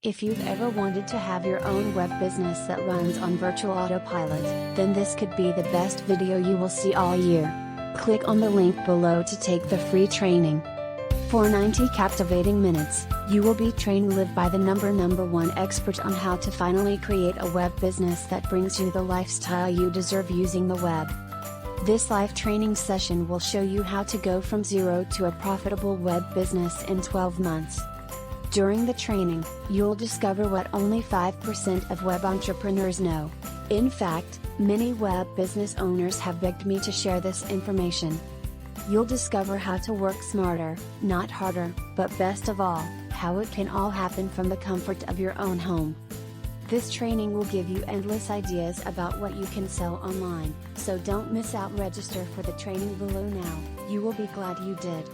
If you've ever wanted to have your own web business that runs on virtual autopilot, then this could be the best video you will see all year. Click on the link below to take the free training. For 90 captivating minutes, you will be trained live by the number one expert on how to finally create a web business that brings you the lifestyle you deserve using the web. This live training session will show you how to go from zero to a profitable web business in 12 months. During the training, you'll discover what only 5% of web entrepreneurs know. In fact, many web business owners have begged me to share this information. You'll discover how to work smarter, not harder, but best of all, how it can all happen from the comfort of your own home. This training will give you endless ideas about what you can sell online, so don't miss out. Register for the training below now, you will be glad you did.